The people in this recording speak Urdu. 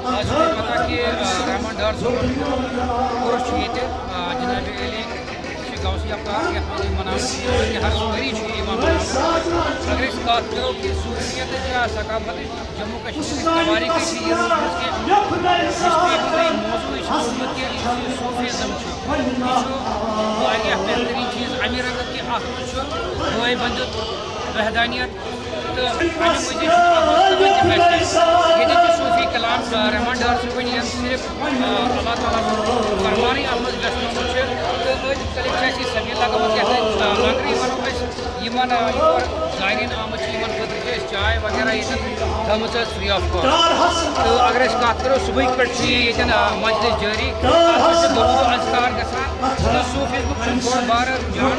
آج پتہ کہ رحمان ڈار صٲبن کوٚرُکھ چھُ ییٚتہِ جناب علی غوثی افطار یَتھ منٛز مَناونہٕ کہ ہر ؤری چھُ یہِ یِوان مَناونہٕ اگر أسۍ کَتھ کَرو کہ صوٗفیتٕچ ثقافتٕچ جموں کشمیٖرٕچ تواریٖخٕے چھِ یہِ روٗزمٕژ کہ ہسٹری ہُنٛدُے موضوٗعٕے چھُ روٗدمُت کہ یُس یہِ صوٗفیزم چھُ یہِ چھُ واریاہ بہتریٖن چیٖز اَمہِ رنٛگہٕ کہ اَتھ منٛز چھُ بٲے بنٛدُت وحدانیت تہٕ اَمہِ مٔزیٖد چھُ اَتھ منٛز کٕہۭنۍ تہِ میسیج ییٚتہِ چھُ صوٗفی کلام رحمان ڈار صٲبن یِم صرف اللہ تعالیٰ سُنٛد فرمانٕے اَتھ منٛز ویژھنومُت چھُ تہٕ أتھۍ مُتعلِق چھِ اَسہِ یہِ سبیٖل لگٲومٕژ یَتھ أسۍ لنگرٕے وَنو أسۍ یِمن یور زایرین آمٕتۍ چھِ یِمن خٲطرٕ چھِ أسۍ چاے وغیرہ ییٚتٮ۪ن تھٲومٕژ حظ فرٛی آف کاسٹ تہٕ اگر أسۍ کَتھ کَرو صُبحٕکۍ پٮ۪ٹھ چھِ ییٚتٮ۪ن مجلس جٲری اَتھ منٛز چھِ دروٗد و اذکار گژھان تہٕ صوٗفیزمُک چھُ بوٚڑ بارٕ رُجحان